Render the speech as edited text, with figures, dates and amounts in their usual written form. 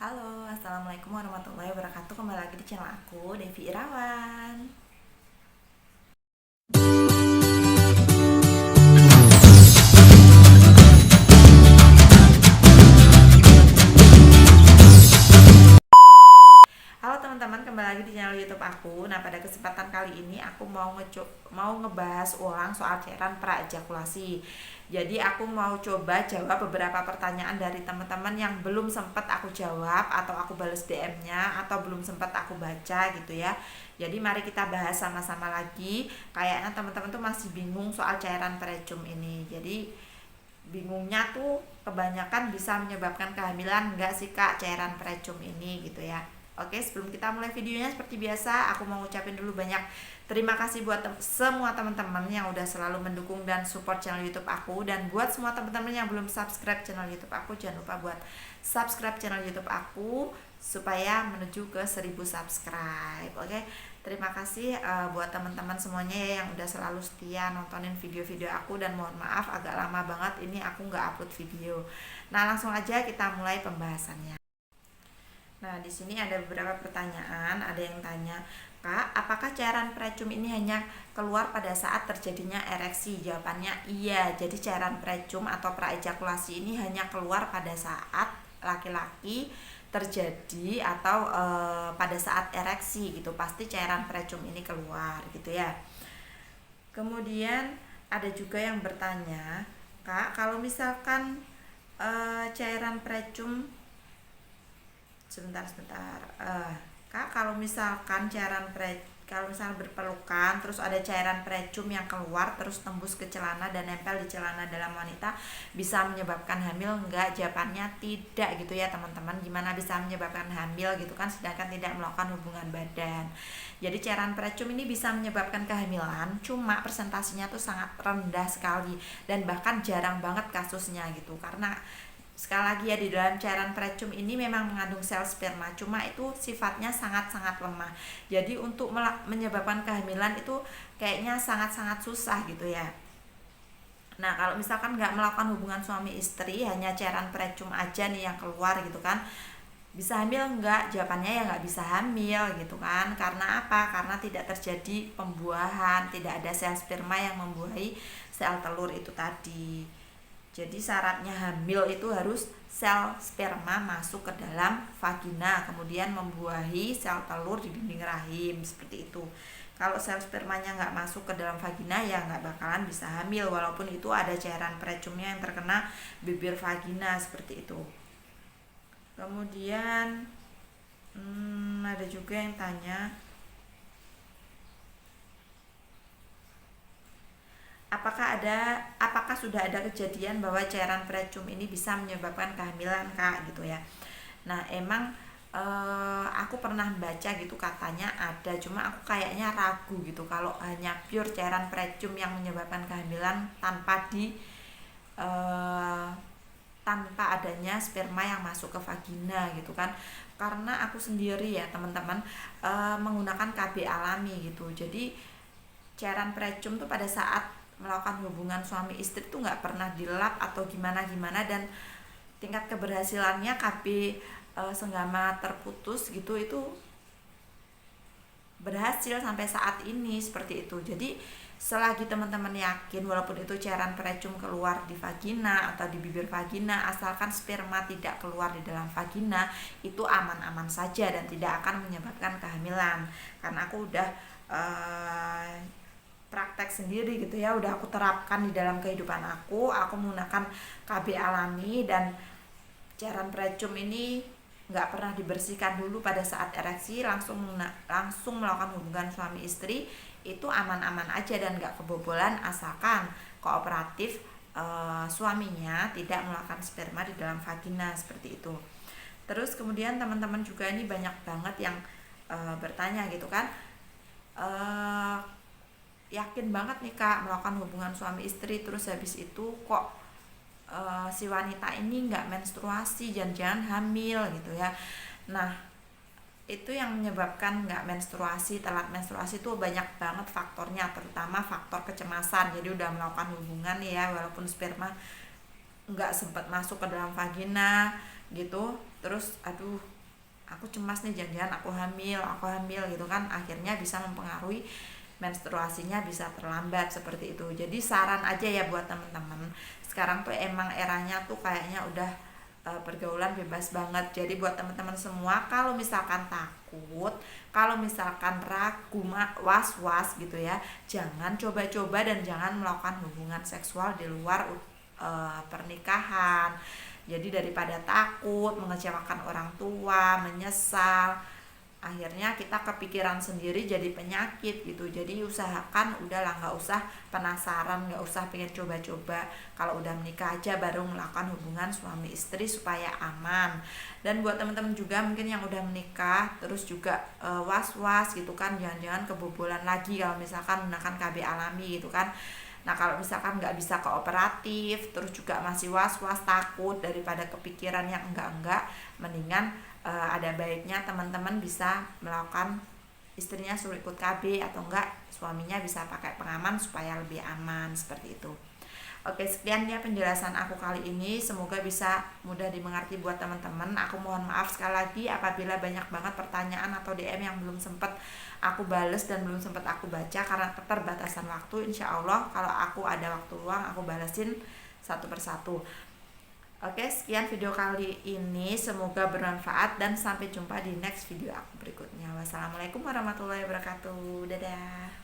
Halo, assalamualaikum warahmatullahi wabarakatuh. Kembali lagi di channel aku, Devi Irawan. Halo teman-teman, kembali lagi di channel YouTube aku. Nah, pada kesempatan kali ini aku mau ngebahas ulang soal cairan praejakulasi. Jadi aku mau coba jawab beberapa pertanyaan dari teman-teman yang belum sempat aku jawab atau aku bales DM-nya atau belum sempat aku baca gitu ya. Jadi mari kita bahas sama-sama lagi. Kayaknya teman-teman tuh masih bingung soal cairan precum ini. Jadi bingungnya tuh kebanyakan bisa menyebabkan kehamilan enggak sih Kak cairan precum ini gitu ya. Oke, sebelum kita mulai videonya seperti biasa aku mau ngucapin dulu banyak terima kasih buat semua teman-teman yang udah selalu mendukung dan support channel YouTube aku, dan buat semua teman-teman yang belum subscribe channel YouTube aku jangan lupa buat subscribe channel YouTube aku supaya menuju ke 1000 subscribe. Oke. Terima kasih buat teman-teman semuanya ya yang udah selalu setia nontonin video-video aku, dan mohon maaf agak lama banget ini aku nggak upload video. Nah, langsung aja kita mulai pembahasannya. Nah, di sini ada beberapa pertanyaan. Ada yang tanya, Kak, apakah cairan precum ini hanya keluar pada saat terjadinya ereksi? Jawabannya iya. Jadi cairan precum atau praejakulasi ini hanya keluar pada saat laki-laki terjadi atau pada saat ereksi gitu. Pasti cairan precum ini keluar gitu ya. Kemudian ada juga yang bertanya, Kak, kalau misalkan cairan precum sebentar Kak, kalau misalkan kalau misalnya berpelukan terus ada cairan precum yang keluar terus tembus ke celana dan nempel di celana dalam wanita, bisa menyebabkan hamil enggak? Jawabannya tidak gitu ya teman-teman. Gimana bisa menyebabkan hamil gitu kan sedangkan tidak melakukan hubungan badan. Jadi cairan precum ini bisa menyebabkan kehamilan, cuma persentasenya tuh sangat rendah sekali dan bahkan jarang banget kasusnya gitu. Karena sekali lagi ya, di dalam cairan precum ini memang mengandung sel sperma, cuma itu sifatnya sangat-sangat lemah. Jadi untuk menyebabkan kehamilan itu kayaknya sangat-sangat susah gitu ya. Nah, kalau misalkan nggak melakukan hubungan suami istri, hanya cairan precum aja nih yang keluar gitu kan, bisa hamil nggak? Jawabannya ya nggak bisa hamil gitu kan. Karena apa? Karena tidak terjadi pembuahan, tidak ada sel sperma yang membuahi sel telur itu tadi. Jadi syaratnya hamil itu harus sel sperma masuk ke dalam vagina, kemudian membuahi sel telur di dinding rahim, seperti itu. Kalau sel spermanya nggak masuk ke dalam vagina ya nggak bakalan bisa hamil, walaupun itu ada cairan precumnya yang terkena bibir vagina, seperti itu. Kemudian ada juga yang tanya, apakah sudah ada kejadian bahwa cairan precum ini bisa menyebabkan kehamilan Kak gitu ya. Nah, emang aku pernah baca gitu katanya ada, cuma aku kayaknya ragu gitu kalau hanya pure cairan precum yang menyebabkan kehamilan eh, tanpa adanya sperma yang masuk ke vagina gitu kan. Karena aku sendiri ya teman-teman menggunakan KB alami gitu. Jadi cairan precum tuh pada saat melakukan hubungan suami istri tuh nggak pernah dilap atau gimana gimana, dan tingkat keberhasilannya KB senggama terputus gitu itu berhasil sampai saat ini, seperti itu. Jadi selagi teman-teman yakin walaupun itu cairan precum keluar di vagina atau di bibir vagina, asalkan sperma tidak keluar di dalam vagina, itu aman-aman saja dan tidak akan menyebabkan kehamilan. Karena aku udah uh, praktek sendiri gitu ya, udah aku terapkan di dalam kehidupan aku menggunakan KB alami, dan cairan precum ini nggak pernah dibersihkan dulu pada saat ereksi, langsung melakukan hubungan suami istri, itu aman-aman aja dan nggak kebobolan asalkan kooperatif suaminya tidak melakukan sperma di dalam vagina, seperti itu. Terus kemudian teman-teman juga ini banyak banget yang bertanya gitu kan, uh, yakin banget nih Kak melakukan hubungan suami istri terus habis itu kok si wanita ini nggak menstruasi, jangan-jangan hamil gitu ya. Nah, itu yang menyebabkan nggak menstruasi, telat menstruasi itu banyak banget faktornya, terutama faktor kecemasan. Jadi udah melakukan hubungan ya, walaupun sperma nggak sempat masuk ke dalam vagina, gitu. Terus aduh, aku cemas nih, jangan-jangan aku hamil gitu kan, akhirnya bisa mempengaruhi menstruasinya, bisa terlambat seperti itu. Jadi saran aja ya buat temen-temen, sekarang tuh emang eranya tuh kayaknya udah pergaulan bebas banget. Jadi buat teman-teman semua, kalau misalkan takut, kalau misalkan ragu, was-was gitu ya, jangan coba-coba dan jangan melakukan hubungan seksual di luar pernikahan. Jadi daripada takut, mengecewakan orang tua, menyesal, akhirnya kita kepikiran sendiri jadi penyakit gitu. Jadi usahakan udahlah, nggak usah penasaran, nggak usah pengen coba-coba, kalau udah menikah aja baru melakukan hubungan suami istri supaya aman. Dan buat teman-teman juga mungkin yang udah menikah terus juga was-was gitu kan, jangan-jangan kebobolan lagi kalau misalkan menggunakan KB alami gitu kan. Nah kalau misalkan nggak bisa kooperatif, terus juga masih was-was takut, daripada kepikiran yang enggak-enggak, mendingan ada baiknya teman-teman bisa melakukan, istrinya suruh ikut KB atau enggak suaminya bisa pakai pengaman supaya lebih aman seperti itu. Oke, sekian ya penjelasan aku kali ini, semoga bisa mudah dimengerti buat teman-teman. Aku mohon maaf sekali lagi apabila banyak banget pertanyaan atau DM yang belum sempat aku bales dan belum sempat aku baca karena keterbatasan waktu. Insya Allah kalau aku ada waktu luang aku balesin satu persatu. Oke, sekian video kali ini, semoga bermanfaat dan sampai jumpa di next video aku berikutnya. Wassalamualaikum warahmatullahi wabarakatuh. Dadah.